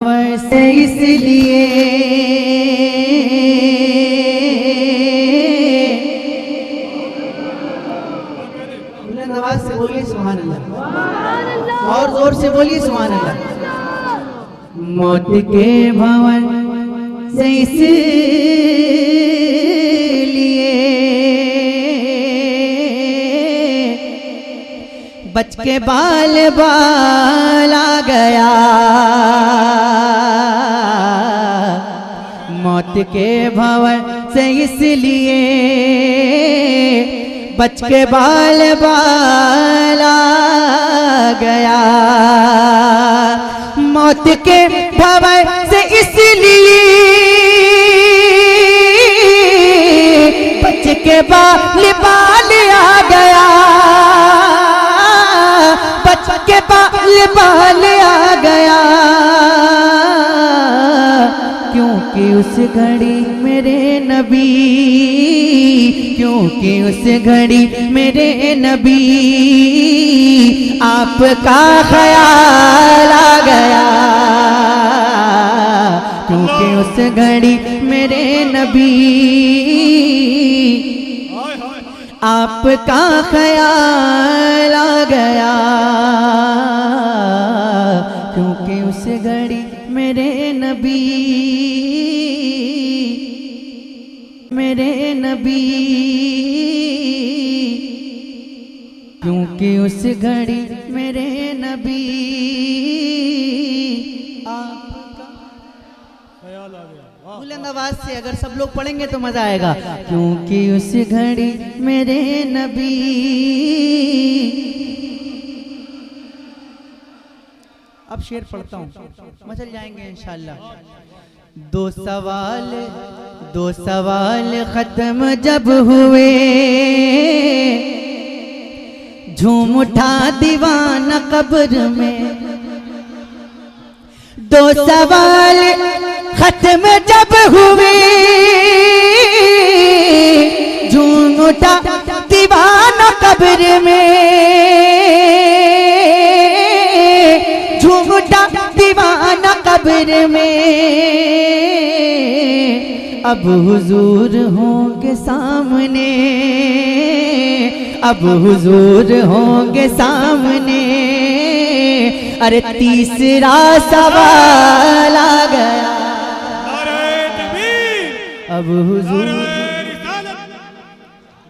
वैसे इसलिए बुलंद आवाज से बोलिए सुभान अल्लाह, और जोर से बोलिए सुभान अल्लाह। मौत के भवन से इसलिए बच के बाल बाल आ गया, मौत के भवन से इसलिए बच के बाल बाल आ गया, मौत के भवन से इसलिए बच के बाल बाल आ गया, बच के बाल बाल आ गया, क्योंकि उस घड़ी मेरे नबी, क्योंकि उस घड़ी मेरे नबी आपका ख्याल आ गया, क्योंकि उस घड़ी मेरे नबी आपका ख्याल आ गया, क्योंकि उस घड़ी मेरे नबी, मेरे नबी, क्योंकि उस घड़ी मेरे नबी आपका ख्याल आ गया। बुलंद आवाज से अगर सब लोग पढ़ेंगे तो मजा आएगा। क्योंकि उस घड़ी मेरे नबी, अब शेर पढ़ता हूँ, मचल जाएंगे इंशाल्लाह। दो सवाल खत्म जब हुए, झूम उठा दीवाना कब्र में, दो सवाल खत्म जब हुए, झूम उठा दीवाना कब्र में, झूम उठा दीवाना कब्र में, अब हुजूर होंगे सामने, अब हुजूर होंगे सामने, अरे तीसरा सवाल आ गया, अब हुजूर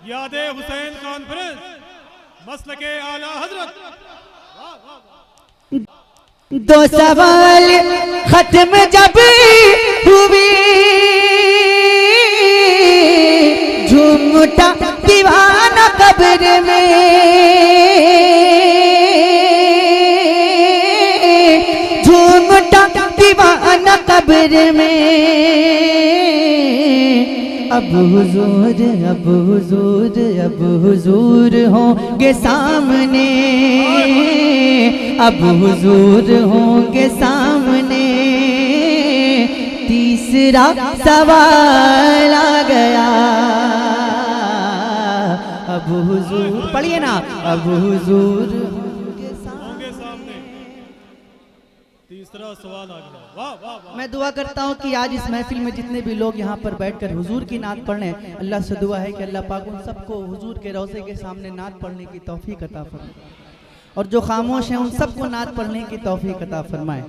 यादे हुसैन कॉन्फ्रेंस मसलके आला हजरत। दो सवाल खत्म जब हुए, झूम उठा दीवाना कब्र में, झूम उठा दीवाना कब्र में, अब हुजूर, अब हुजूर, अब हुजूर होंगे सामने, अब हुजूर होंगे सामने, तीसरा सवाल आ गया, अब हुजूर पढ़िए ना, अब हुजूर होंगे सामने, तीसरा सवाल आ गया। वाह वाह वाह। मैं दुआ करता हूँ कि आज इस महफिल में जितने भी लोग यहाँ पर बैठकर हुजूर की नात पढ़ने, अल्लाह से दुआ है कि अल्लाह पाक उन सबको हुजूर के रोज़े के सामने नात पढ़ने की तौफीक अता फरमाए, और जो खामोश हैं उन सबको नात पढ़ने की तौफीक अता फरमाए।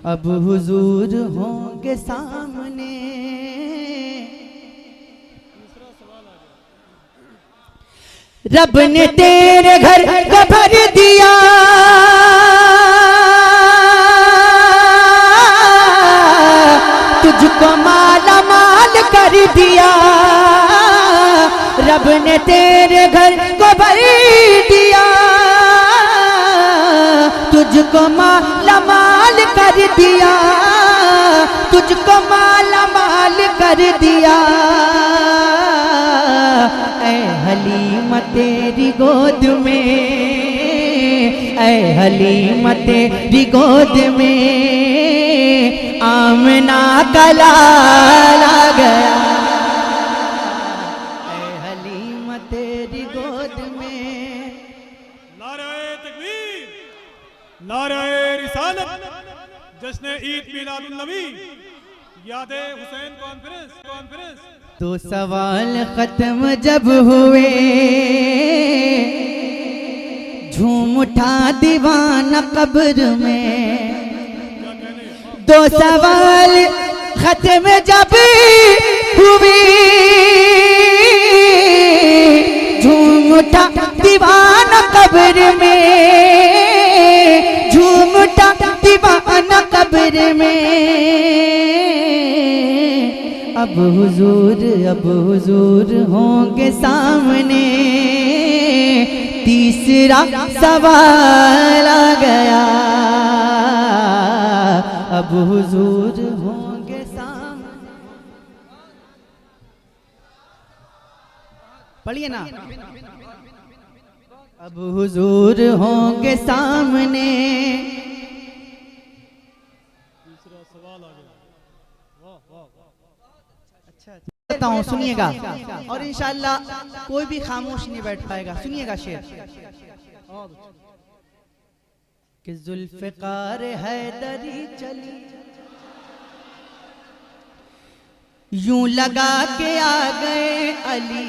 अब हुजूर होंगे सामने, रब ने तेरे घर को भर दिया, तुझको माला माल कर दिया, रब ने तेरे घर को भर दिया, तुझको माला माल कर दिया, तुझको माला माल कर दिया, ऐ हलीमा तेरी गोद में, ऐ हलीमा तेरी गोद में, आमना का लाल आ गया, ऐ हलीमा तेरी गोद में। नारे तकबीर, नारे रिसालत, जश्न ईद मिलादुन नबी यादे हुसैन कॉन्फ्रेंस तो सवाल खत्म जब हुए झूम उठा दीवाना कब्र में। दो सवाल खत्म जब हुए झूम उठा दीवाना कब्र में, झूम उठा दीवाना कब्र में। अब हुजूर होंगे सामने, तीसरा सवाल आ गया। अब हुजूर होंगे सामने, पढ़िए ना। अब हुजूर होंगे सामने। तीसरा सवाल आ गया। वाह वाह वाह। अच्छा कहता हूँ, सुनिएगा और इंशाअल्लाह कोई भी खामोश नहीं बैठ पाएगा। सुनिएगा शेर कि जुल्फ़िकार हैदरी चली, यूं लगा के आ गए अली।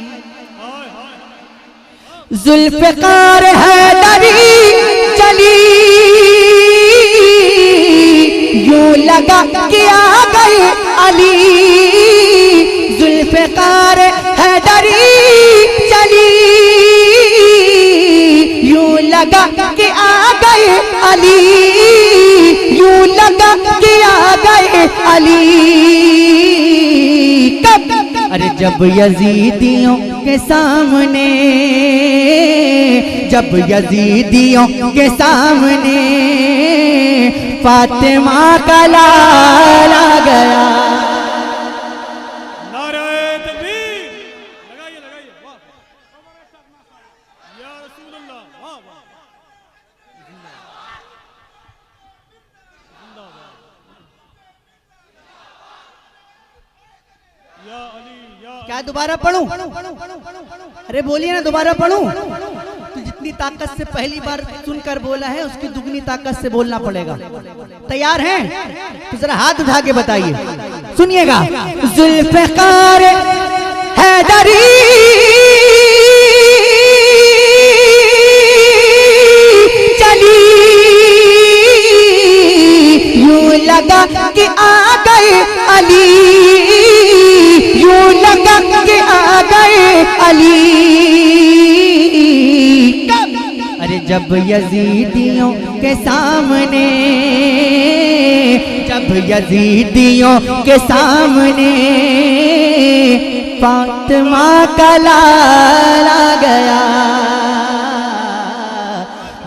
जुल्फ़िकार हैदरी चली, यूं लगा के आ गए अली। जुल्फ़िकार हैदरी चली, यूं लगा के आ गए अली, यूं लगा के आ गए अली। कब? अरे जब यजीदियों के सामने, जब यजीदियों के सामने फातिमा का लाल आ गया। नारे तकबीर, लगाइए लगाइए। वाह या रसूल अल्लाह, वाह वाह। जिंदाबाद या अली या क्या दोबारा पढ़ूं? अरे बोलिए ना, दोबारा पढ़ूं? तो जितनी ताकत से पहली बार सुनकर बोला है उसकी दुगनी ताकत से बोलना पड़ेगा। तैयार हैं? तो जरा हाथ उठा के बताइए। सुनिएगा। जुल्फ़िकार हैदरी चली, यूं लगा कि आ गए अली, यूं लगा के आ गए अली। अरे जब यजीदियों के सामने, जब यजीदियों के सामने फातिमा का लाल आ गया।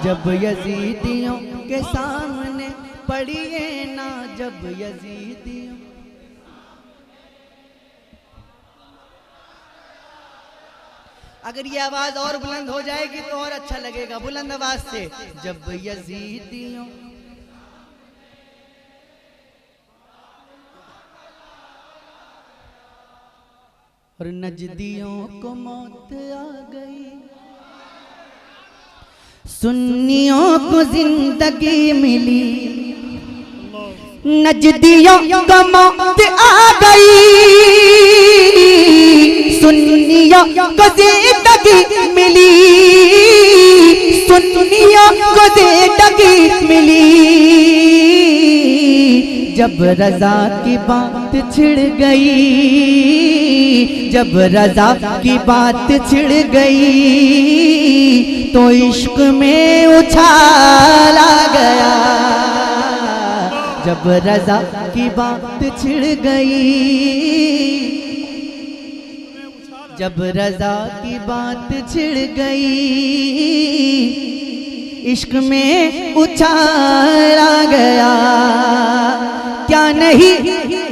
जब यजीदियों के सामने, पढ़िए ना, जब यजीदियों। अगर ये आवाज और बुलंद हो जाएगी तो और अच्छा लगेगा, बुलंद आवाज से। जब यजीदियों, और नजदियों को मौत आ गई, सुन्नियों को जिंदगी मिली। नजदियों को मौत आ गई, सुन्नियों को जिंदगी मिली, सुन्नियों को जिंदगी मिली। जब रजा की बात छिड़ गई, जब रजा की बात छिड़ गई, तो इश्क में उछाल आ गया। जब रजा की बात छिड़ गई, जब रजा की बात छिड़ गई, इश्क में उछाल आ गया। क्या नहीं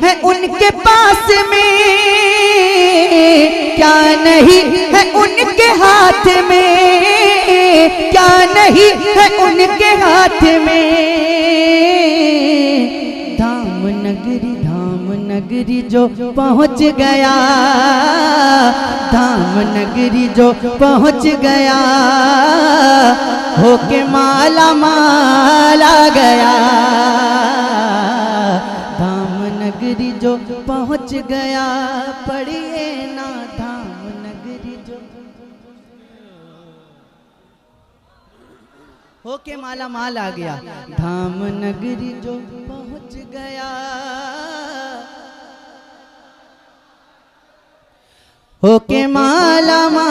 है उनके पास में, क्या नहीं है उनके हाथ में, क्या नहीं है उनके हाथ में। धाम नगरी जो पहुंच गया, धाम नगरी जो पहुंच गया, होके माला माल आ गया। नगरी जो पहुँच गया, पढ़िए ना धाम नगरी जो होके माला माल आ गया। धाम नगरी जो पहुँच गया, होके माला माल